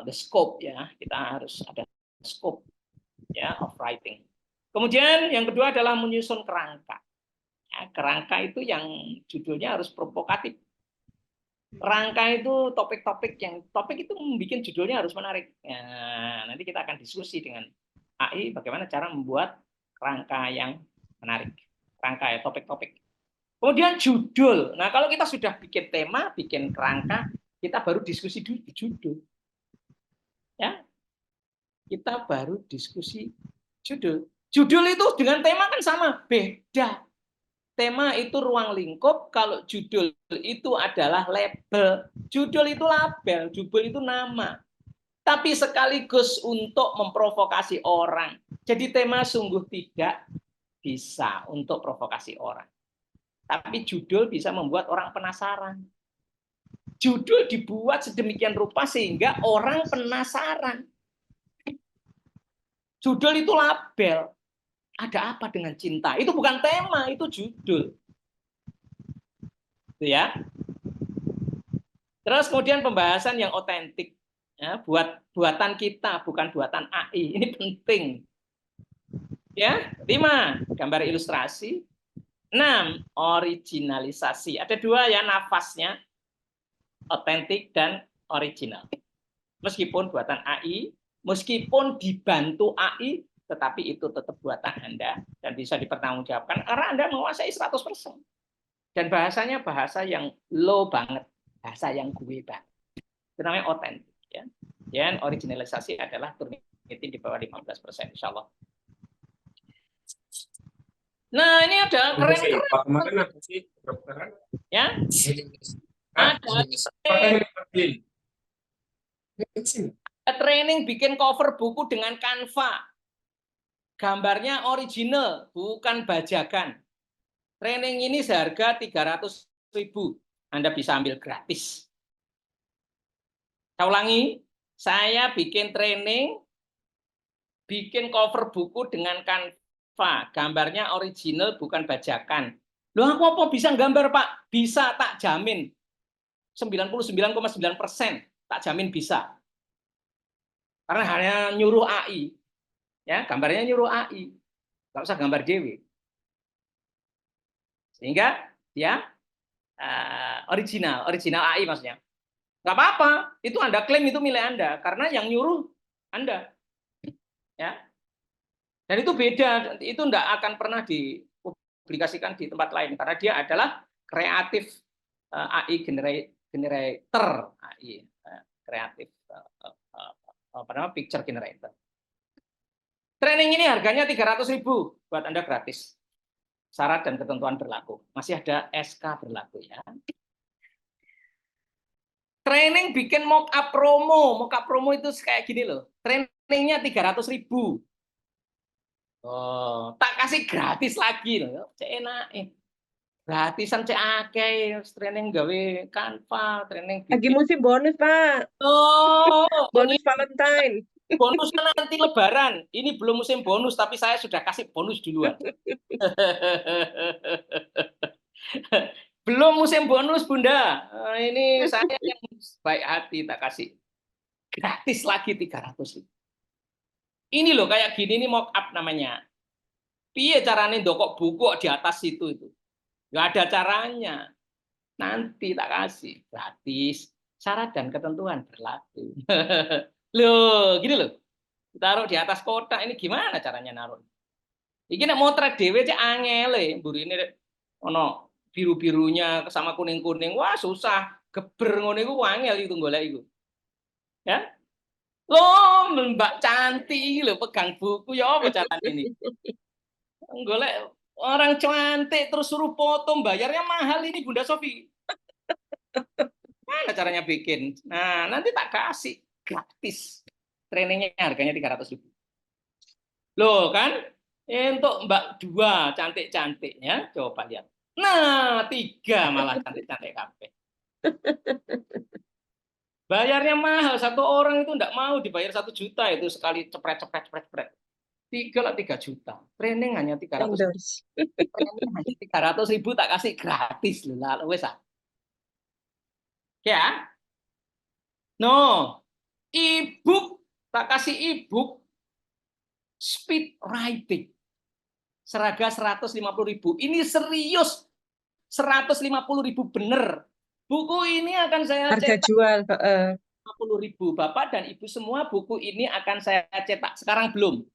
the scope ya. Kita harus ada scope ya of writing. Kemudian yang kedua adalah menyusun kerangka. Ya, kerangka itu yang judulnya harus provokatif. Kerangka itu topik-topik itu membuat judulnya harus menarik. Nah, nanti kita akan diskusi dengan AI bagaimana cara membuat kerangka yang menarik. Kerangka ya topik-topik. Kemudian judul. Nah, kalau kita sudah bikin tema, bikin kerangka, kita baru diskusi judul. Ya, kita baru diskusi judul. Judul itu dengan tema kan sama, beda. Tema itu ruang lingkup, kalau judul itu adalah label. Judul itu label, judul itu nama. Tapi sekaligus untuk memprovokasi orang. Jadi tema sungguh tidak bisa untuk provokasi orang. Tapi judul bisa membuat orang penasaran. Judul dibuat sedemikian rupa sehingga orang penasaran. Judul itu label. Ada apa dengan cinta? Itu bukan tema, itu judul. Itu ya. Terus kemudian pembahasan yang otentik. Ya, buatan kita, bukan buatan AI. Ini penting. Ya, 5, gambar ilustrasi. 6, originalisasi. Ada 2 ya nafasnya. Otentik dan original. Meskipun buatan AI, meskipun dibantu AI, tetapi itu tetap buatan Anda dan bisa dipertanggungjawabkan karena Anda menguasai 100%. Dan bahasanya bahasa yang low banget, bahasa yang gue banget. Itu namanya otentik ya. Dan originalisasi adalah Turnitin di bawah 15%, insya Allah. Nah, ini ada keren-keren. Pak kemarin apa sih kedokteran? Ya, Hah? ada Pakai medicine. training bikin cover buku dengan Canva. Gambarnya original, bukan bajakan. Training ini seharga 300.000. Anda bisa ambil gratis. Saya ulangi, saya bikin training, bikin cover buku dengan Canva. Gambarnya original, bukan bajakan. Loh, aku apa bisa gambar, Pak? Bisa, tak jamin. 99,9% tak jamin bisa. Karena hanya nyuruh AI. Ya, gambarnya nyuruh AI. Nggak usah gambar dewe. Sehingga dia original AI maksudnya. Nggak apa-apa, itu Anda klaim itu milik Anda, karena yang nyuruh Anda. Ya. Dan itu beda, itu nggak akan pernah dipublikasikan di tempat lain, karena dia adalah kreatif AI generator, AI kreatif apa namanya, picture generator. Training ini harganya 300.000 buat Anda gratis. Syarat dan ketentuan berlaku. Masih ada SK berlaku ya. Training bikin mock up promo. Mock up promo itu kayak gini loh. Trainingnya 300.000. Oh, tak kasih gratis lagi loh. Cek enak. Gratisan cek akeh. Training gawe Canva, training Lagi bikin. musim bonus, Pak. Oh, Bonus Valentine. bonusnya nanti Lebaran. Ini belum musim bonus, tapi saya sudah kasih bonus duluan. Belum musim bonus, Bunda. Ini saya yang baik hati tak kasih gratis lagi 300. Ini loh kayak gini nih mock up namanya. Piye caranya ndokok buku di atas situ itu? Nggak ada caranya. Nanti tak kasih gratis. Syarat dan ketentuan berlaku. Loh, gini loh. Taruh di atas kotak ini gimana caranya naruh? Iki nek motret dhewe cek angel mburine ono biru-birunya sama kuning-kuning. Wah, susah. Geber ngono iku angel itu golek iku. Ya. Loh, Mbak cantik lho pegang buku ya apa caranya ini? Golek orang cantik terus suruh foto, bayarnya mahal ini Bunda Sofi. Mana caranya bikin? Nah, nanti tak kasih gratis. Trainingnya harganya 300.000. Loh kan? Untuk Mbak 2 cantik-cantiknya, coba lihat. Nah, 3 malah cantik-cantik kabeh. Bayarnya mahal, satu orang itu enggak mau dibayar 1 juta itu sekali cepret. 3 juta. Training hanya 300. Endorse. Training hanya 300.000 tak kasih gratis loh lah wes ah. Ya. No. E-book tak kasih e-book speed writing. Seraga 150.000. Ini serius. 150.000 bener. Buku ini akan saya Harga cetak jual. 50.000. Bapak dan Ibu semua buku ini akan saya cetak. Sekarang belum.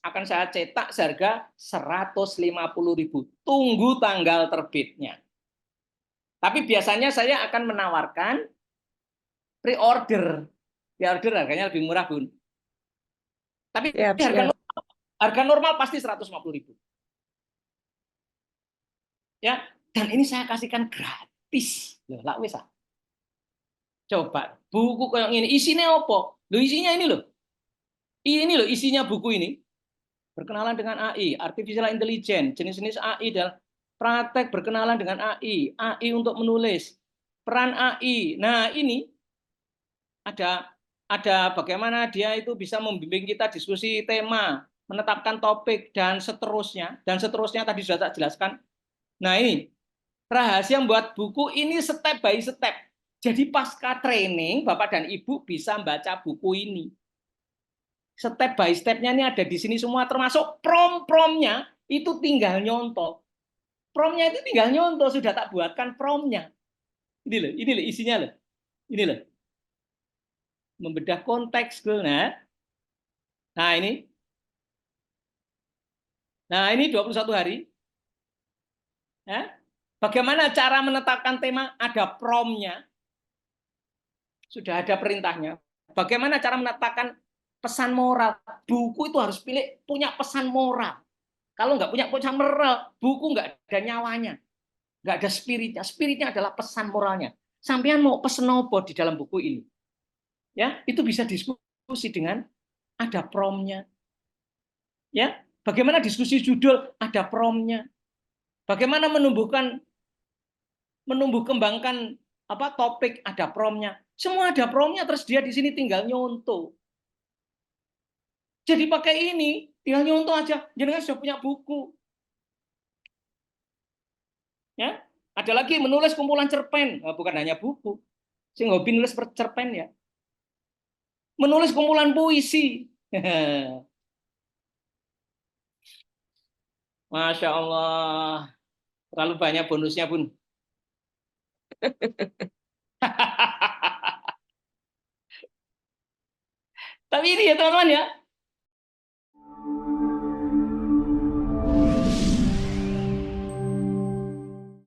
Akan saya cetak seharga 150.000. Tunggu tanggal terbitnya. Tapi biasanya saya akan menawarkan pre-order. Pre-order harganya lebih murah, Bun. Tapi Siap, siap. harga normal pasti 150.000. Ya, dan ini saya kasihkan gratis. Loh, lah wes ah. Coba buku kayak ini isinya apa? Loh, isinya ini loh. Ini loh isinya buku ini. Berkenalan dengan AI, artificial intelligence, jenis-jenis AI dan praktek berkenalan dengan AI, AI untuk menulis, peran AI. Nah, ini ada bagaimana dia itu bisa membimbing kita diskusi tema, menetapkan topik dan seterusnya tadi sudah tak jelaskan. Nah, ini rahasia membuat buku ini step by step. Jadi pasca training Bapak dan Ibu bisa baca buku ini. Step by step-nya ini ada di sini semua, termasuk prom-promnya itu tinggal nyontoh. Promnya itu tinggal nyontoh, sudah tak buatkan promnya. Ini loh isinya loh. Ini loh. Membedah konteks Nah, ini. Nah, ini 21 hari. Ya. Bagaimana cara menetapkan tema? Ada promnya. Sudah ada perintahnya. Bagaimana cara menetapkan pesan moral? Buku itu harus punya pesan moral. Kalau nggak punya pesan moral, buku nggak ada nyawanya, nggak ada spiritnya. Spiritnya adalah pesan moralnya. Sampean mau pesen apa di dalam buku ini? Ya, itu bisa diskusi dengan ada promnya. Ya, bagaimana diskusi judul? Ada promnya. Bagaimana menumbuh kembangkan topik? Ada promnya. Semua ada promnya, tersedia di sini, tinggal nyontoh. Jadi pakai ini, tinggal nyontoh aja. Jenengan sudah punya buku. Ya, ada lagi menulis kumpulan cerpen, bukan hanya buku. Sing hobi nulis cerpen ya. Menulis kumpulan puisi. Masya Allah, terlalu banyak bonusnya, Bun. Tapi ini ya teman-teman ya,